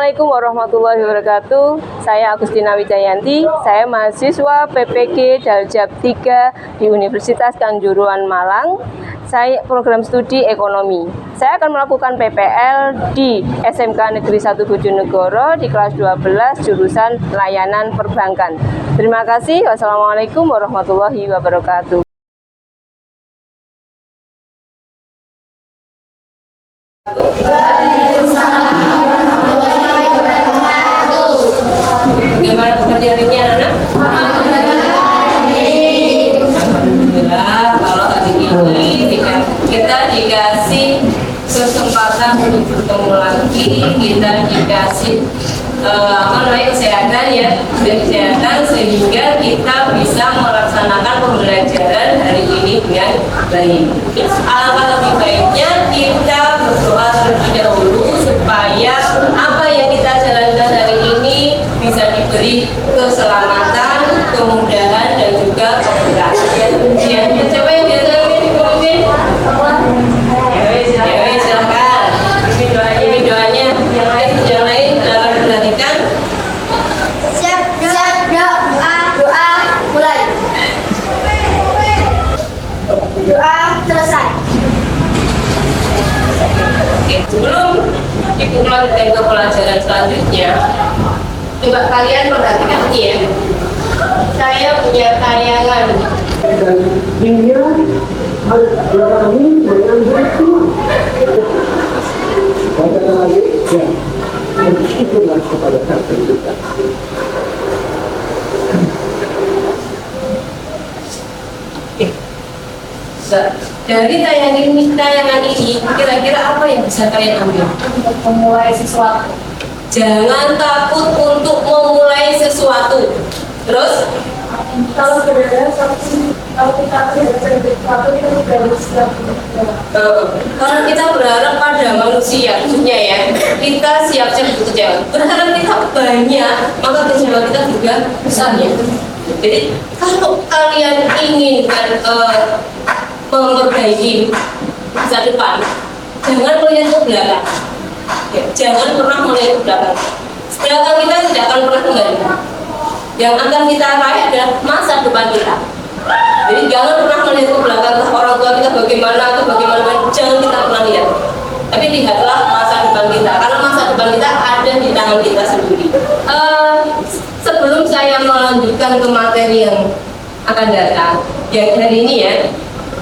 Assalamualaikum warahmatullahi wabarakatuh. Saya Agustina Wijayanti. Saya mahasiswa PPG Daljab 3 di Universitas Kanjuruhan Malang. Saya program studi ekonomi. Saya akan melakukan PPL di SMK Negeri 1 Bojonegoro di kelas 12 jurusan layanan perbankan. Terima kasih. Wassalamualaikum warahmatullahi wabarakatuh. Bagaimana pekerjaannya anak? Alhamdulillah, kalau hari ini kita dikasih kesempatan untuk bertemu lagi, kita dikasih kesehatan ya, kesehatan sehingga kita bisa melaksanakan pembelajaran hari ini dengan baik. Alangkah lebih baiknya kita berdoa terlebih dahulu supaya apa yang kita jalankan hari ini bisa diberi keselamatan, kemudahan dan juga keberkatan. Ya, siapa yang biasa mimpin? Ya, silakan. Ini doanya. Yang lain dalam perhatikan. Siap, doa mulai. Doa selesai. Oke, sebelum Ibu melanjutkan ke pelajaran selanjutnya, coba kalian perhatikan ini ya. Saya punya tayangan. Dan dunia harus berani dengan begitu. Pada lagi, ya, bersyukurlah kepada Tuhan kita. Dari tayangan ini, kira-kira apa yang bisa kalian ambil? Untuk memulai sesuatu. Jangan takut untuk memulai sesuatu. Terus, Kalau sebenarnya kalau kita belajar sesuatu kita sudah siap. kalau kita berharap pada manusia, maksudnya ya, kita siap-siap bekerja. Berharap kita banyak, maka kecewa kita juga besar ya. Jadi, kalau kalian ingin memperbaiki masa depan, jangan melihat ke belakang. Ya, jangan pernah melihat ke belakang. Belakang kita tidak akan pernah kembali. Yang akan kita raih adalah masa depan kita. Jadi jangan pernah melihat ke belakang orang tua kita bagaimana atau bagaimana, jangan kita pernah lihat. Tapi lihatlah masa depan kita, karena masa depan kita ada di tangan kita sendiri. Sebelum saya melanjutkan ke materi yang akan datang, yang hari ini ya,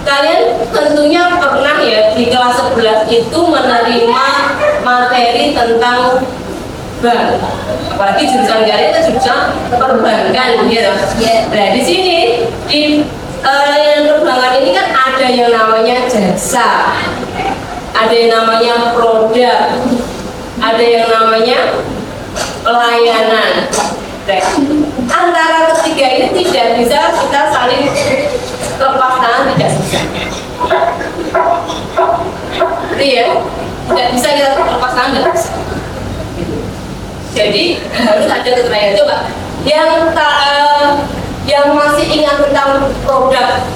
kalian tentunya pernah ya di kelas 11 itu menerima materi tentang bank, apalagi jurusan kalian itu jurusan perbankan gitu. Nah di sini di layanan perbankan ini kan ada yang namanya jasa, ada yang namanya produk, ada yang namanya pelayanan. Nah, antara ketiga ini tidak bisa kita saling lepas tangan, tidak bisa. Iya, tidak bisa kita lepas tangan, tidak bisa. Jadi harus ada keterangan. Coba yang masih ingat tentang produk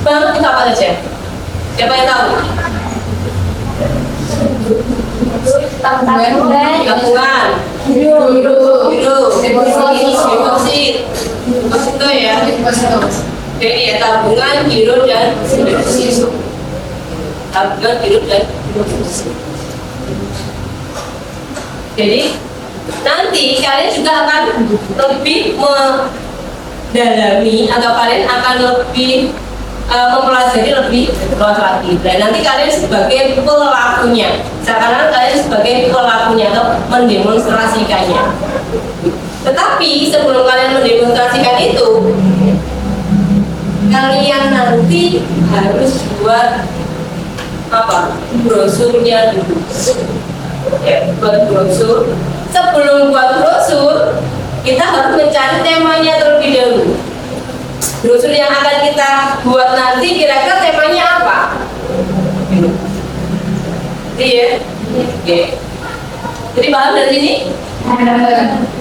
bank itu apa saja? Siapa yang tahu? Tabungan, deposit itu ya. Jadi ya tabungan, giro dan deposit. Tabungan, giro dan deposit. Jadi nanti kalian juga akan lebih mendalami atau kalian akan lebih mempelajari lebih luas lagi. Dan nanti kalian sebagai pelakunya, sekarang kalian sebagai pelakunya atau mendemonstrasikannya. Tetapi sebelum kalian mendemonstrasikan itu, kalian nanti harus buat apa? Brosurnya dulu. Ya, buat brosur. Sebelum buat brosur, kita harus mencari temanya terlebih dahulu. Brosur yang akan kita buat nanti kira-kira temanya apa? Iya. Oke. Jadi paham dari sini?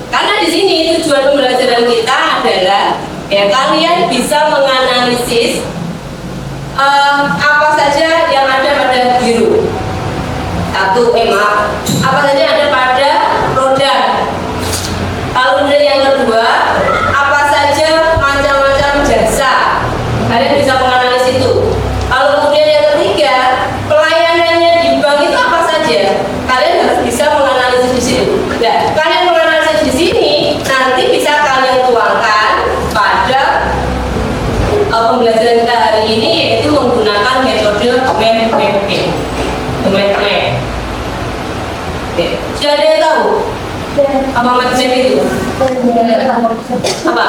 Karena di sini tujuan pembelajaran kita adalah ya kalian bisa menganalisis apa saja yang ada pada biru. Apa saja yang ada pada roda. Lalu kemudian yang kedua, apa saja macam-macam jasa. Kalian bisa menganalisis itu. Lalu kemudian yang ketiga, pelayanannya di bank itu apa saja. Kalian harus bisa menganalisis di sini. Nah, kalian menganalisis di sini, nanti bisa kalian tuangkan pada pembelajaran kita hari ini, yaitu menggunakan metode mind mapping. Mind map. Oke. Sudah ada yang tahu apa mind map itu? Apa?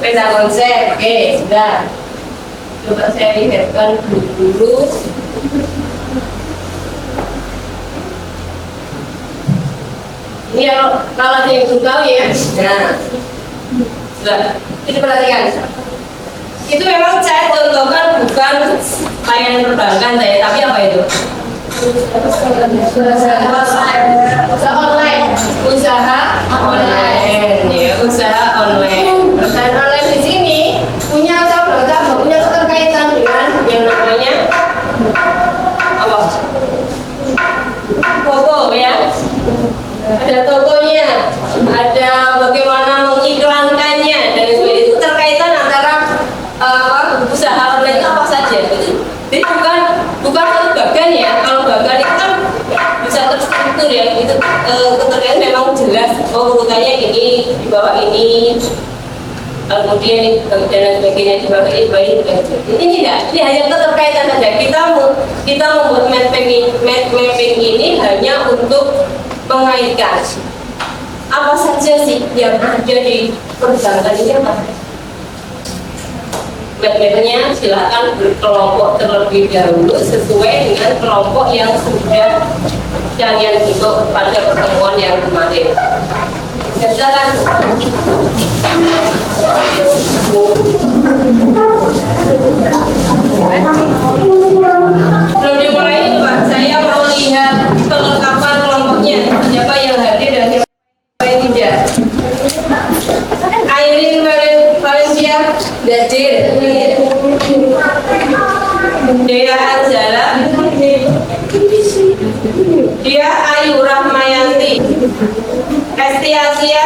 Peta konsep. Oke, sudah. Coba saya lihatkan dulu. Ini kalau ada yang belum tahu ya. Nah, sudah. Itu perhatikan. Itu memang saya contohkan bukan layanan perbankan saya, tapi apa itu? Usaha online. Ya, usaha online. Perusahaan online di sini punya punya keterkaitan dengan yang namanya apa? Toko ya. Ada tokonya, ada bagaimana mengiklankannya dan sebagainya. Itu terkaitan antara usaha online itu apa saja. Jadi bukan satu bagian ya. Kalau bagian itu kan bisa terstruktur ya. Itu keterkaitan memang jelas. Oh, urutannya ini di bawah ini. Kemudian dan sebagainya di bawah ini. Ini tidak. Ini hanya keterkaitan saja. Kita membuat mapping ini hanya untuk mengaitkan apa saja sih yang ada di perbankan ini apa? Map-mapnya silakan berkelompok terlebih dahulu sesuai dengan kelompok yang sudah kalian bentuk pada pertemuan yang kemarin. Silakan. Sebelum dimulai ini Pak, saya mau lihat kelengkapan kelompoknya. Siapa yang hadir dan siapa yang tidak. Airin Valencia hadir. Dea Anjala. Dia Ayu Rahmayanti. Esti Asia.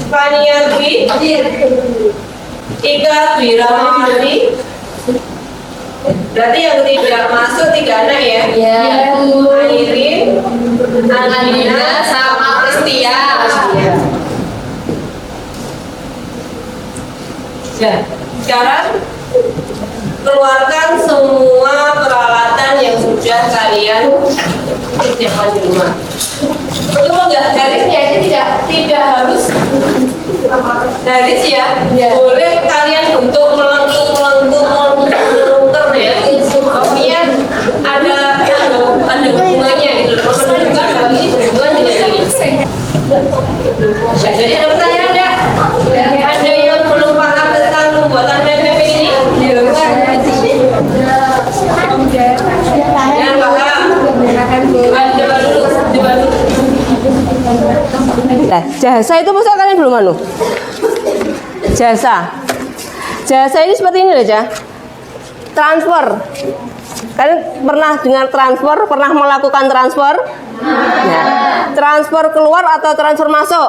Fania Dwi. Ika Dwi Rahmawati. Berarti yang tidak masuk 3 anak ya? Iya. Airin, Alina, sama Kristia. Ya. Sekarang keluarkan semua peralatan yang sudah kalian siapkan di rumah. Itu enggak garisnya, ini tidak harus garis ya. Boleh kalian bentuk melengkung ya. Pokoknya ada hubungannya gitu. Menunjukkan bahwa ini berhubungan dengan ini. Jadi ada pertanyaan enggak? Ada yang belum paham tentang pembuatan PPP ini? Yang paham? Coba dulu. Nah, jasa itu masa kalian belum anu? Jasa ini seperti ini aja. Transfer. Kalian pernah dengar transfer? Pernah melakukan transfer? Ya. Transfer keluar atau transfer masuk?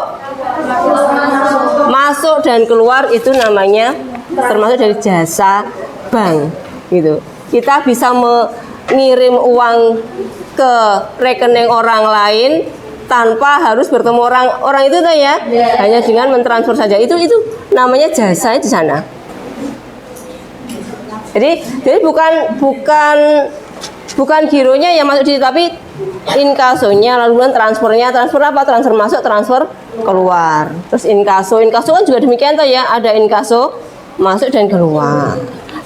Masuk dan keluar itu namanya termasuk dari jasa bank, gitu. Kita bisa mengirim uang ke rekening orang lain tanpa harus bertemu orang itu tuh ya. Hanya dengan mentransfer saja. Itu namanya jasa di sana. Jadi bukan gironya yang masuk di situ, tapi inkasonya, lalu transfernya, transfer apa? Transfer masuk, transfer keluar. Terus inkaso kan juga demikian toh ya, ada inkaso masuk dan keluar.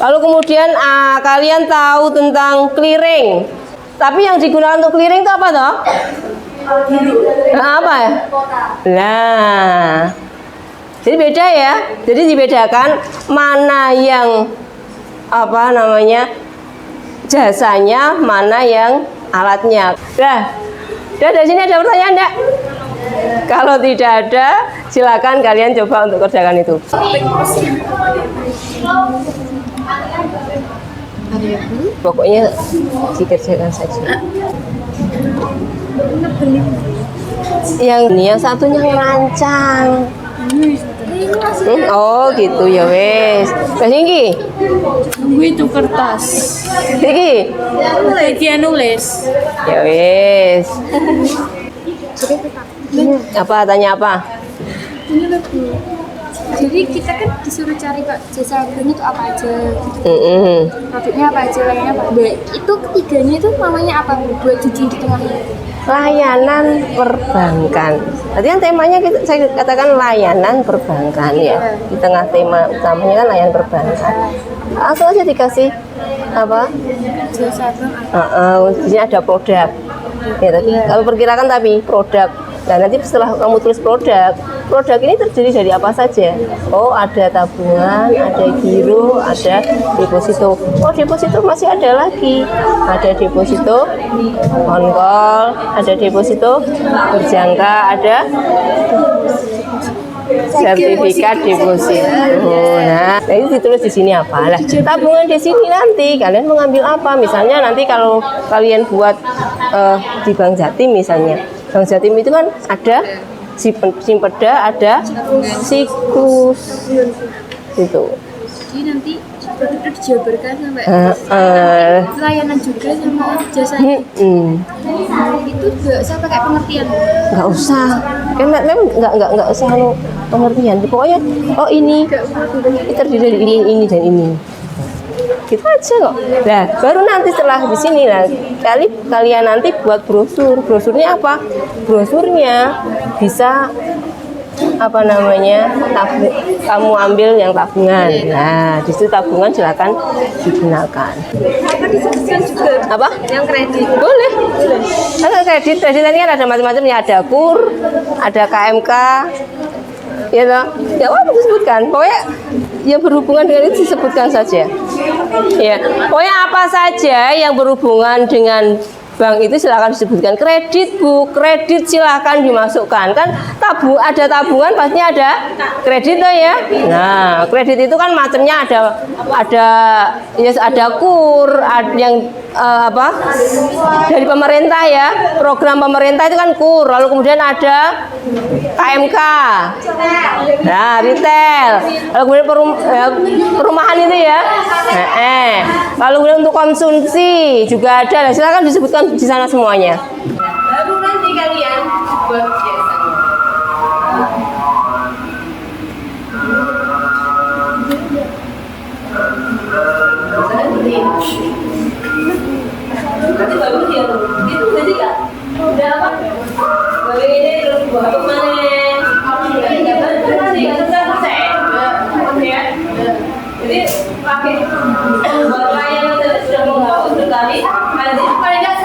Lalu kemudian kalian tahu tentang clearing. Tapi yang digunakan untuk clearing itu apa toh? Apa ya? Nah, jadi beda ya. Jadi dibedakan mana yang apa namanya jasanya, mana yang alatnya. Nah, dari sini ada pertanyaan enggak? Kalau tidak ada, silakan kalian coba untuk kerjakan itu. Pokoknya dikerjakan saja. Yang satunya ngerancang. Oh gitu ya wes. Terus ini? Itu kertas. Iki? Lagi nulis. Ya wes. Apa tanya apa? Jadi kita kan disuruh cari Pak jasa agen itu apa aja, produknya apa aja, lainnya apa. Nah, itu ketiganya itu namanya apa buat jujur di tengahnya? Layanan perbankan. Tadi kan temanya saya katakan layanan perbankan ya. Di tengah tema utamanya kan layanan perbankan. Langsung aja dikasih apa? Jasa agen. Di sini ada produk. Ya, tadi kalau perkirakan tapi produk. Nah nanti setelah kamu tulis produk ini terdiri dari apa saja? Oh ada tabungan, ada giro, ada deposito. Oh deposito masih ada lagi. Ada deposito on call, ada deposito berjangka, ada sertifikat deposito. Nah, itu ditulis di sini apa? Lah, tabungan di sini nanti kalian mengambil apa? Misalnya nanti kalau kalian buat di Bank Jatim misalnya. Bank Jatim itu kan ada Simpeda, ada Siklus. Itu. Jadi nanti produk itu dijabarkan sampai layanan juga sama jasa. Itu juga saya pakai pengertian. Nggak usah, kan nggak usah pengertian. Pokoknya oh ini terdiri dari ini dan ini. Gitu aja kok. Nah, baru nanti setelah di sini lah kalian nanti buat brosur. Brosurnya apa? Brosurnya bisa apa namanya? Kamu ambil yang tabungan. Nah, di situ tabungan silakan digunakan. Apa disebutkan juga? Apa? Yang kredit. Boleh. Kalau kredit tadi kan ada macam-macam ya, ada KUR, ada KMK. Ya toh? Ya apa disebutkan? Pokoknya yang berhubungan dengan itu disebutkan saja. Ya, pokoknya apa saja yang berhubungan dengan bank itu silakan disebutkan. Kredit Bu, kredit silakan dimasukkan. Kan ada tabungan pasti ada kredit toh ya. Nah, kredit itu kan macamnya ada KUR, ada yang apa? Dari pemerintah ya. Program pemerintah itu kan KUR, lalu kemudian ada KMK. Nah, retail. Lalu kemudian perumahan itu ya. Lalu kemudian untuk konsumsi juga ada. Silakan disebutkan di sana semuanya. Baru nanti kalian buat biasanya. Nanti baru dia itu jadi kan udah apa? Baru ini terus buat apa mana? Jadi pakai buat layanan sudah mau sekali. Nanti paling nggak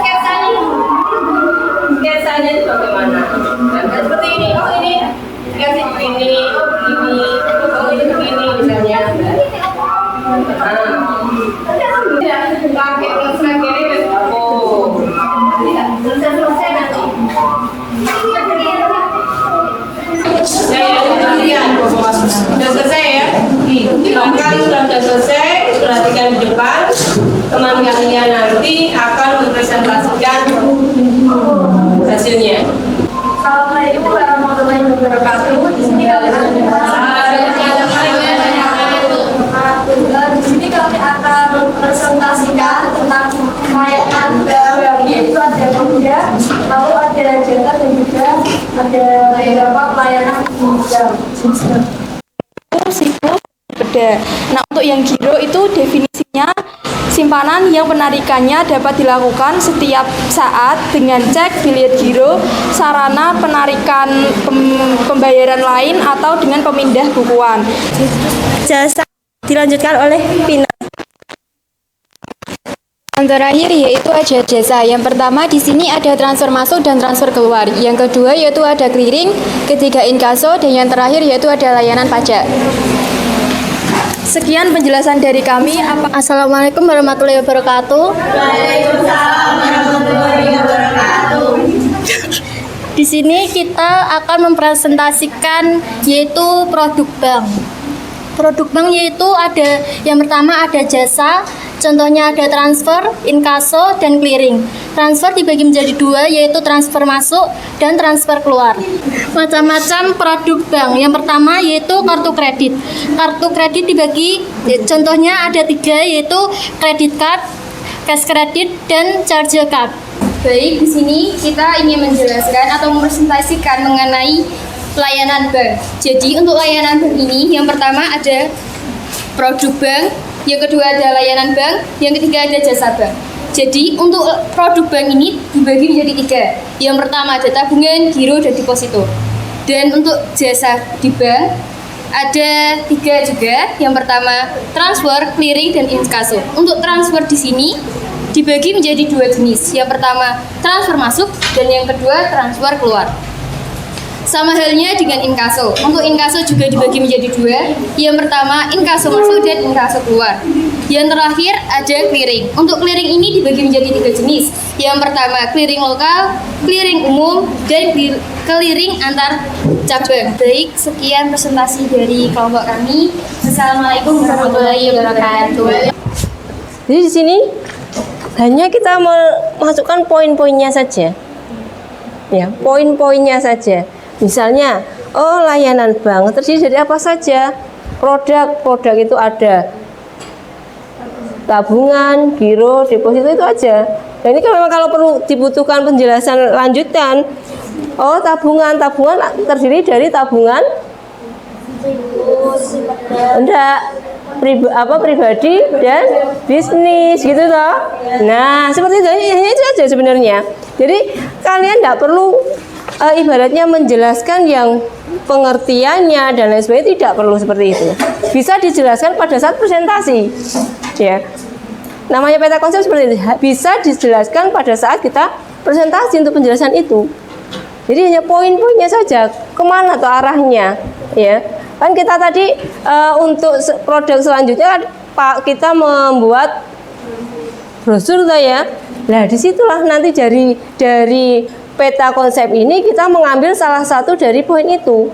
sketsanya itu bagaimana? Nah, seperti ini. Oh ini dikasih begini. Oh begini. Oh ini begini misalnya. Pakai slide ini oh selesai nanti. Sudah selesai ya? Silakan sudah selesai. Perhatikan di depan. Teman kalian nanti akan mempresentasikan hasilnya. Assalamualaikum warahmatullahi wabarakatuh. Di sini kami akan presentasikan tentang layanan bank, yaitu ada pemuda, lalu ada jasa dan juga ada beberapa pelayanan bank. Beda. Nah, untuk yang giro itu definisinya simpanan yang penarikannya dapat dilakukan setiap saat dengan cek, bilet giro, sarana penarikan pembayaran lain atau dengan pemindah bukuan. Jasa dilanjutkan oleh Pina. Yang terakhir yaitu ada jasa. Yang pertama di sini ada transfer masuk dan transfer keluar. Yang kedua yaitu ada clearing, ketiga inkaso, dan yang terakhir yaitu ada layanan pajak. Sekian penjelasan dari kami. Assalamualaikum warahmatullahi wabarakatuh. Waalaikumsalam warahmatullahi wabarakatuh. Di sini kita akan mempresentasikan yaitu produk bank. Produk bank yaitu ada yang pertama ada jasa, contohnya ada transfer, inkaso, dan clearing. Transfer dibagi menjadi dua yaitu transfer masuk dan transfer keluar. Macam-macam produk bank. Yang pertama yaitu kartu kredit. Kartu kredit dibagi contohnya ada tiga yaitu credit card, cash credit, dan charge card. Baik, di sini kita ingin menjelaskan atau mempresentasikan mengenai layanan bank. Jadi untuk layanan bank ini yang pertama ada produk bank, yang kedua ada layanan bank, yang ketiga ada jasa bank. Jadi untuk produk bank ini dibagi menjadi tiga. Yang pertama ada tabungan, giro, dan deposito. Dan untuk jasa di bank ada tiga juga. Yang pertama transfer, clearing, dan inkaso. Untuk transfer di sini dibagi menjadi dua jenis. Yang pertama transfer masuk dan yang kedua transfer keluar. Sama halnya dengan inkaso. Untuk inkaso juga dibagi menjadi dua. Yang pertama inkaso masuk dan inkaso keluar. Yang terakhir ada clearing. Untuk clearing ini dibagi menjadi tiga jenis. Yang pertama clearing lokal, clearing umum, dan clearing antar cabang. Baik, sekian presentasi dari kelompok kami. Assalamualaikum warahmatullahi wabarakatuh. Jadi di sini hanya kita memasukkan poin-poinnya saja. Ya, poin-poinnya saja. Misalnya, layanan bank terdiri dari apa saja? Produk itu ada tabungan, giro, deposito itu aja. Dan ini kan memang kalau perlu dibutuhkan penjelasan lanjutan. Tabungan terdiri dari tabungan pribadi dan bisnis gitu toh. Nah, seperti itu aja sebenarnya. Jadi kalian tidak perlu ibaratnya menjelaskan yang pengertiannya dan lain sebagainya, tidak perlu seperti itu. Bisa dijelaskan pada saat presentasi. Ya. Namanya peta konsep seperti itu. Bisa dijelaskan pada saat kita presentasi untuk penjelasan itu. Jadi hanya poin-poinnya saja, kemana tuh arahnya, ya. Kan kita tadi untuk produk selanjutnya kan kita membuat brosur tuh ya. Nah, disitulah nanti dari peta konsep ini kita mengambil salah satu dari poin itu.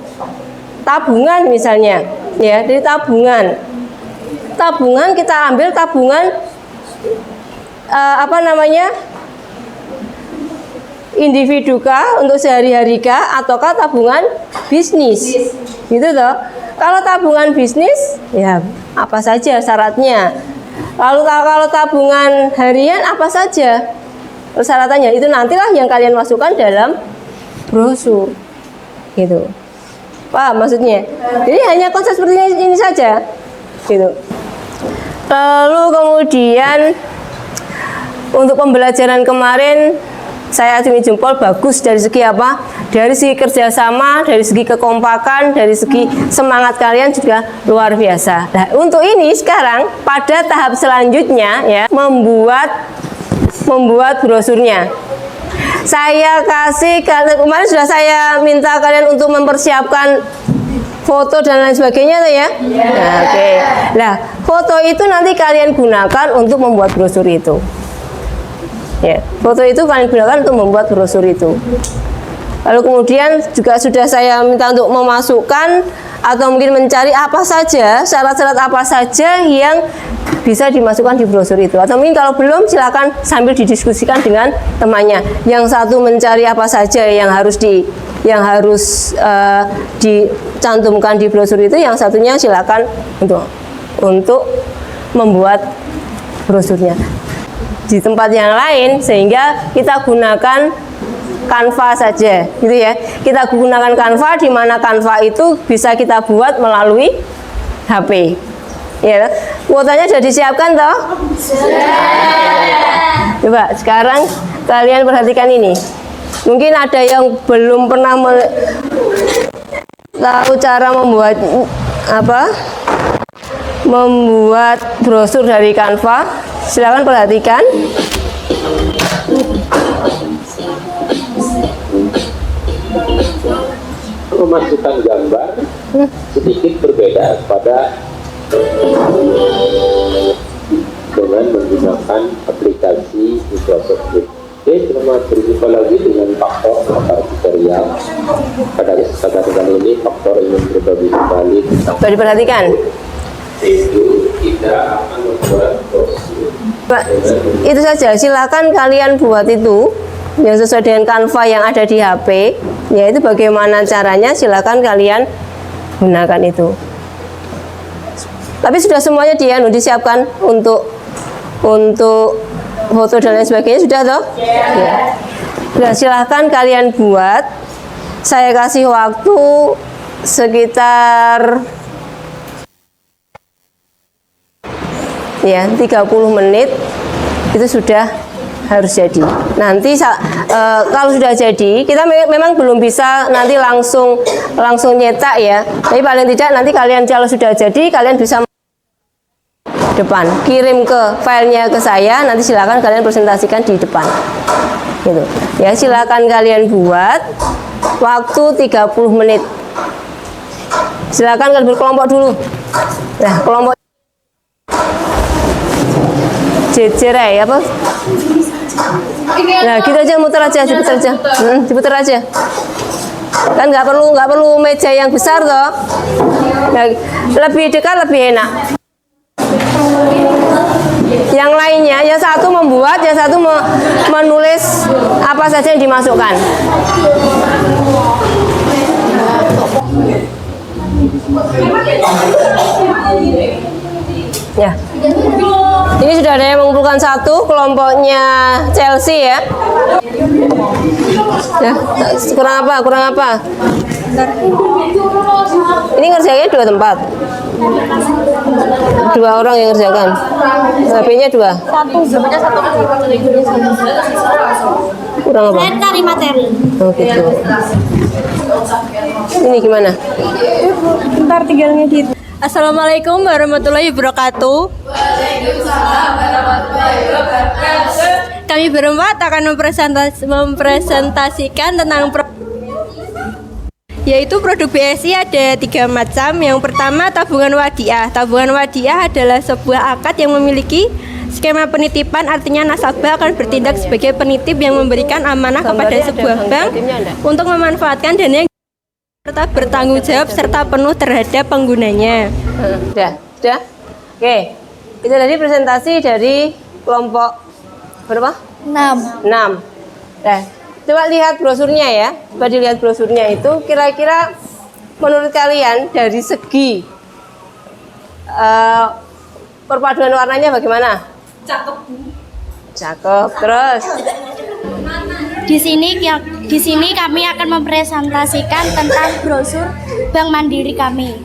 Tabungan misalnya, ya, dari tabungan. Tabungan kita ambil tabungan individu kah untuk sehari-hari kah ataukah tabungan bisnis? Gitu loh. Kalau tabungan bisnis, ya apa saja syaratnya. Lalu kalau tabungan harian apa saja persyaratannya, itu nantilah yang kalian masukkan dalam brosur. Gitu. Paham maksudnya? Jadi hanya konsep seperti ini saja. Gitu. Lalu kemudian untuk pembelajaran kemarin saya acungi jempol, bagus dari segi apa? Dari segi kerjasama, dari segi kekompakan, dari segi semangat kalian juga luar biasa. Nah, untuk ini sekarang pada tahap selanjutnya ya, membuat brosurnya. Saya kasih, kemarin sudah saya minta kalian untuk mempersiapkan foto dan lain sebagainya tuh ya. Nah, oke. Nah, foto itu nanti kalian gunakan untuk membuat brosur itu. Ya, foto itu kalian gunakan untuk membuat brosur itu. Lalu kemudian juga sudah saya minta untuk memasukkan atau mungkin mencari apa saja, syarat-syarat apa saja yang bisa dimasukkan di brosur itu. Atau mungkin kalau belum silakan sambil didiskusikan dengan temannya. Yang satu mencari apa saja yang harus dicantumkan di brosur itu, yang satunya silakan untuk membuat brosurnya di tempat yang lain, sehingga kita gunakan Canva saja, gitu ya. Kita gunakan Canva, di mana Canva itu bisa kita buat melalui HP. Ya, kuotanya sudah disiapkan toh? Coba sekarang kalian perhatikan ini. Mungkin ada yang belum pernah tahu cara membuat brosur dari Canva. Silakan perhatikan. Memasukkan gambar sedikit berbeda pada dengan menggunakan aplikasi Microsoft Word. Oke, selamat berjumpa lagi dengan faktor tutorial. Pada kesempatan kali ini faktor ingin berbagi kembali tentang. Diperhatikan. itu kita akan membuat brosur. Pak, itu saja. Silakan kalian buat itu yang sesuai dengan Canva yang ada di HP. Yaitu bagaimana caranya, silakan kalian gunakan itu. Tapi sudah semuanya disiapkan untuk foto dan lain sebagainya, sudah toh? Ya. Nah, silahkan kalian buat. Saya kasih waktu sekitar 30 menit, itu sudah harus jadi. Nanti kalau sudah jadi, kita memang belum bisa nanti langsung nyetak ya. Tapi paling tidak nanti kalian kalau sudah jadi, kalian bisa depan, kirim ke filenya ke saya, nanti silakan kalian presentasikan di depan. Gitu. Ya, silakan kalian buat, waktu 30 menit. Silakan kalian berkelompok dulu. Nah, kelompok jejer ya apa? Nah, gitu aja, diputar aja. Kan nggak perlu meja yang besar toh. Nah, lebih dekat lebih enak. Yang lainnya, yang satu membuat, yang satu menulis apa saja yang dimasukkan. Ya. Ini sudah ada yang mengumpulkan satu, kelompoknya Chelsea ya. Ya, kurang apa? Ini ngerjainnya 2 tempat. 2 orang yang ngerjakan. HP-nya 2. Kurang apa? Saya cari materi. Oh gitu. Ini gimana? Ntar tinggal ngedit. Assalamualaikum warahmatullahi wabarakatuh. Kami berempat akan mempresentasikan tentang yaitu produk BSI ada 3 macam. Yang pertama tabungan wadiah. Tabungan wadiah adalah sebuah akad yang memiliki skema penitipan, artinya nasabah akan bertindak sebagai penitip yang memberikan amanah kepada sebuah bank untuk memanfaatkan dana yang serta bertanggung jawab serta penuh terhadap penggunanya. Sudah? Oke. Itu tadi presentasi dari kelompok berapa? 6. 6. Nah, coba lihat brosurnya ya. Coba dilihat brosurnya itu kira-kira menurut kalian dari segi perpaduan warnanya bagaimana? Cakep. Terus Di sini kami akan mempresentasikan tentang brosur Bank Mandiri kami.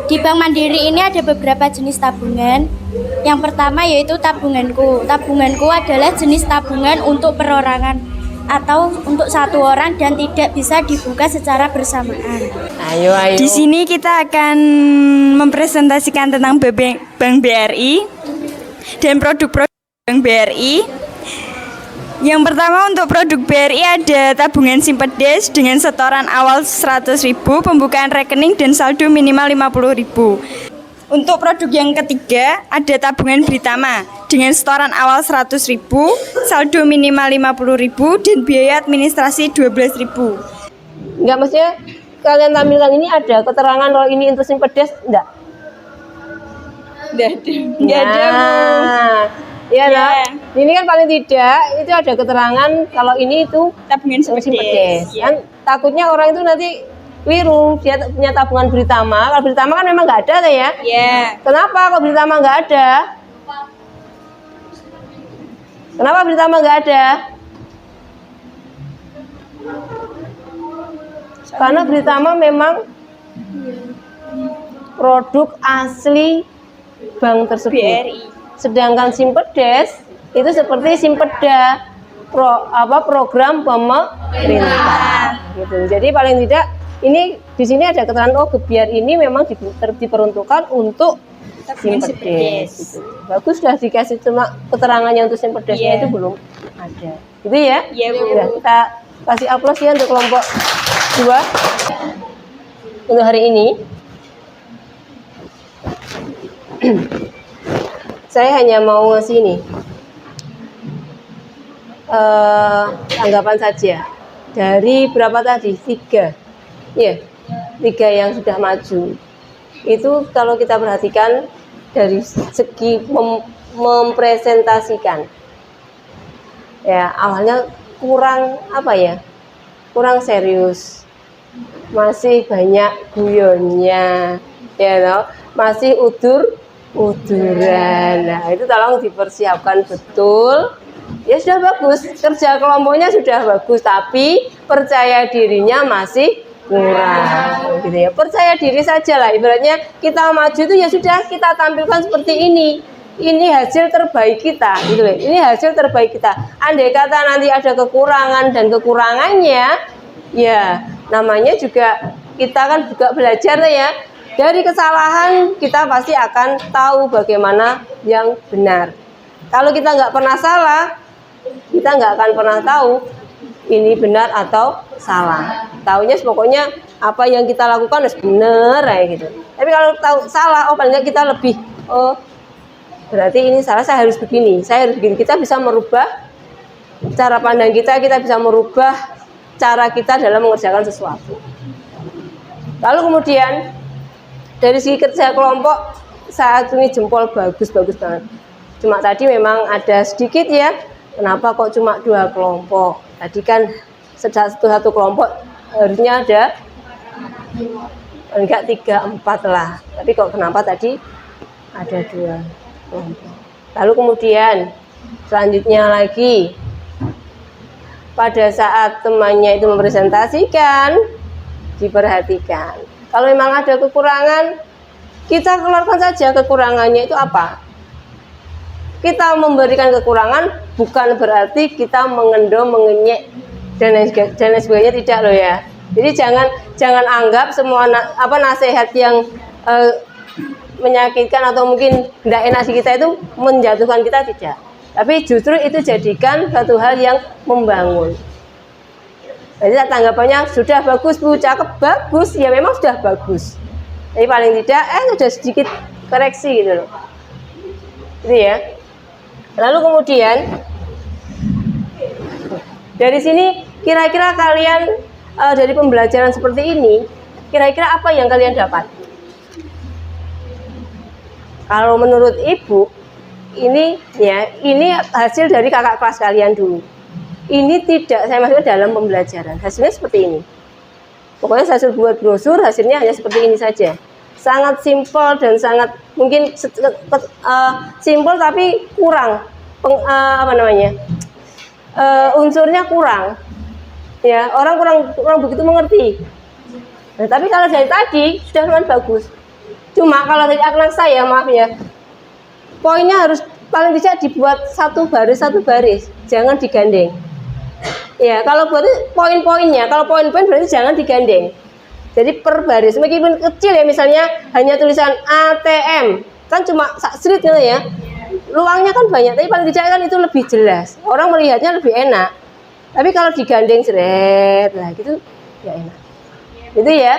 Di Bank Mandiri ini ada beberapa jenis tabungan. Yang pertama yaitu tabunganku. Tabunganku adalah jenis tabungan untuk perorangan atau untuk satu orang dan tidak bisa dibuka secara bersamaan. ayo. Di sini kita akan mempresentasikan tentang Bank BRI dan produk-produk Bank BRI. Yang pertama untuk produk BRI ada tabungan Simpedes dengan setoran awal 100.000, pembukaan rekening dan saldo minimal 50.000. Untuk produk yang ketiga ada tabungan Britama dengan setoran awal 100.000, saldo minimal 50.000 dan biaya administrasi 12.000. Enggak, maksudnya kalian tampilkan ini ada keterangan kalau ini untuk Simpedes enggak? Enggak ada, Bu. Iya lah. Ini kan paling tidak itu ada keterangan kalau ini itu Tabungan Simpedes. Kan takutnya orang itu nanti keliru, dia punya tabungan Britama. Kalau Britama kan memang nggak ada ya. Iya. Kenapa kalau Britama nggak ada? Kenapa Britama nggak ada? Karena Britama memang produk asli bank tersebut. BRI. Sedangkan Simpedes itu seperti Simpeda, program pemerintah gitu. Jadi paling tidak ini di sini ada keterangan gebiar ini memang diperuntukkan untuk Simpedes gitu. Bagus, sudah dikasih cuma keterangannya untuk Simpedesnya itu belum ada. Gitu ya? Iya, Bu. Udah, kita kasih aplaus ya untuk kelompok 2 untuk hari ini. Saya hanya mau ngasih ini tanggapan saja dari berapa tadi? 3 ya, 3 yang sudah maju. itu kalau kita perhatikan dari segi mempresentasikan, ya awalnya kurang apa ya, kurang serius, masih banyak guyonnya, ya toh, masih uduran. Nah itu tolong dipersiapkan betul. Ya sudah bagus, kerja kelompoknya sudah bagus, tapi percaya dirinya masih kurang, gitu ya. Percaya diri saja lah, ibaratnya kita maju itu ya sudah kita tampilkan seperti ini hasil terbaik kita, gitu loh. Ini hasil terbaik kita. Andai kata nanti ada kekurangan dan kekurangannya, ya namanya juga kita kan juga belajar ya. Dari kesalahan kita pasti akan tahu bagaimana yang benar. Kalau kita nggak pernah salah, kita nggak akan pernah tahu ini benar atau salah. Taunya pokoknya apa yang kita lakukan harus benar kayak gitu. Tapi kalau tahu salah, oh paling nggak kita lebih, oh berarti ini salah, saya harus begini, saya harus begini. Kita bisa merubah cara pandang kita bisa merubah cara kita dalam mengerjakan sesuatu. Lalu kemudian dari segi kerja kelompok saat ini jempol bagus banget. Cuma tadi memang ada sedikit ya, kenapa kok cuma 2 kelompok? Tadi kan satu kelompok harusnya ada enggak 3, 4 lah. Tapi kok kenapa tadi ada 2 kelompok? Lalu kemudian selanjutnya lagi, pada saat temannya itu mempresentasikan, diperhatikan. Kalau memang ada kekurangan, kita keluarkan saja kekurangannya itu apa. Kita memberikan kekurangan bukan berarti kita mengendom, mengenyek dan lain sebagainya, tidak loh ya. Jadi jangan anggap semua nasihat yang menyakitkan atau mungkin tidak enak di kita itu menjatuhkan kita, tidak. Tapi justru itu jadikan satu hal yang membangun. Jadi tanggapannya sudah bagus Bu, cakep, bagus, ya memang sudah bagus. Tapi paling tidak sudah sedikit koreksi gitu loh. Gitu ya. Lalu kemudian dari sini kira-kira kalian dari pembelajaran seperti ini, kira-kira apa yang kalian dapat? Kalau menurut Ibu, ini hasil dari kakak kelas kalian dulu. Ini tidak saya maksudnya dalam pembelajaran. Hasilnya seperti ini. Pokoknya saya suruh buat brosur, hasilnya hanya seperti ini saja. Sangat simpel dan sangat mungkin simpel tapi kurang unsurnya kurang. Ya, orang kurang begitu mengerti. Nah, tapi kalau dari tadi sudah lumayan bagus. Cuma kalau dari anak saya, maaf ya, poinnya harus paling tidak dibuat satu baris, jangan digandeng. Ya, kalau buat poin-poinnya, kalau poin-poin berarti jangan digandeng. Jadi per baris, meskipun kecil ya, misalnya hanya tulisan ATM, kan cuma saksit gitu ya. Luangnya kan banyak, tapi paling tidak kan itu lebih jelas. Orang melihatnya lebih enak. Tapi kalau digandeng seret, lah gitu ya enak. Gitu ya.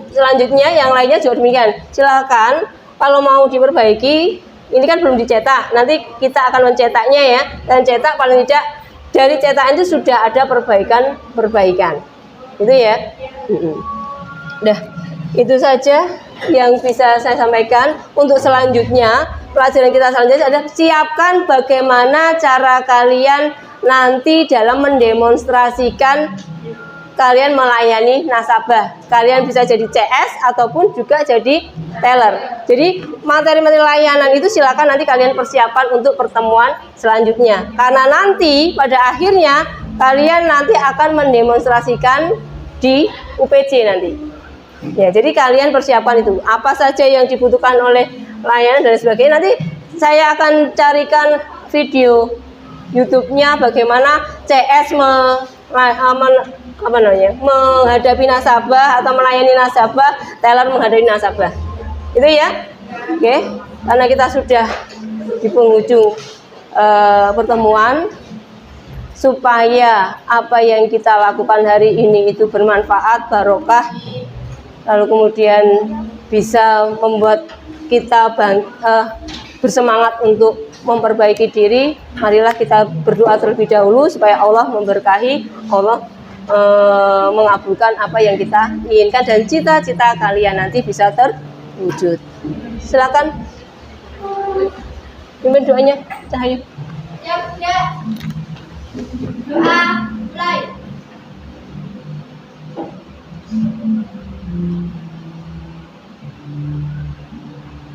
Selanjutnya yang lainnya juga demikian. Silakan kalau mau diperbaiki, ini kan belum dicetak. Nanti kita akan mencetaknya ya. Dan cetak paling tidak dari cetakan itu sudah ada perbaikan. Gitu ya. Dah, itu saja yang bisa saya sampaikan. Untuk selanjutnya, pelajaran kita selanjutnya adalah siapkan bagaimana cara kalian nanti dalam mendemonstrasikan kalian melayani nasabah. Kalian bisa jadi CS ataupun juga jadi teller. Jadi materi-materi layanan itu silakan nanti kalian persiapkan untuk pertemuan selanjutnya. Karena nanti pada akhirnya kalian nanti akan mendemonstrasikan di UPJ nanti. Ya, jadi kalian persiapkan itu. Apa saja yang dibutuhkan oleh layanan dan sebagainya. Nanti saya akan carikan video YouTube-nya bagaimana CS menghadapi nasabah atau melayani nasabah, teller menghadapi nasabah. Itu ya. Oke. Karena kita sudah di penghujung pertemuan, supaya apa yang kita lakukan hari ini itu bermanfaat, barokah, lalu kemudian bisa membuat kita bersemangat untuk memperbaiki diri. Marilah kita berdoa terlebih dahulu supaya Allah memberkahi, Allah mengabulkan apa yang kita inginkan dan cita-cita kalian nanti bisa wujud. Silakan pimpin doanya, Cahayu. Doa mulai.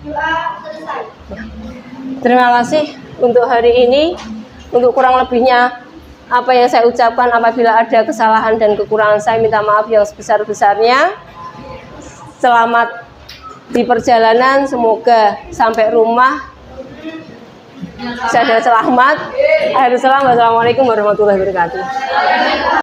Doa selesai. Terima kasih untuk hari ini. Untuk kurang lebihnya apa yang saya ucapkan, apabila ada kesalahan dan kekurangan, saya minta maaf yang sebesar-besarnya. Selamat di perjalanan, semoga sampai rumah saya selamat. Akhirul salam, wassalamualaikum warahmatullahi wabarakatuh.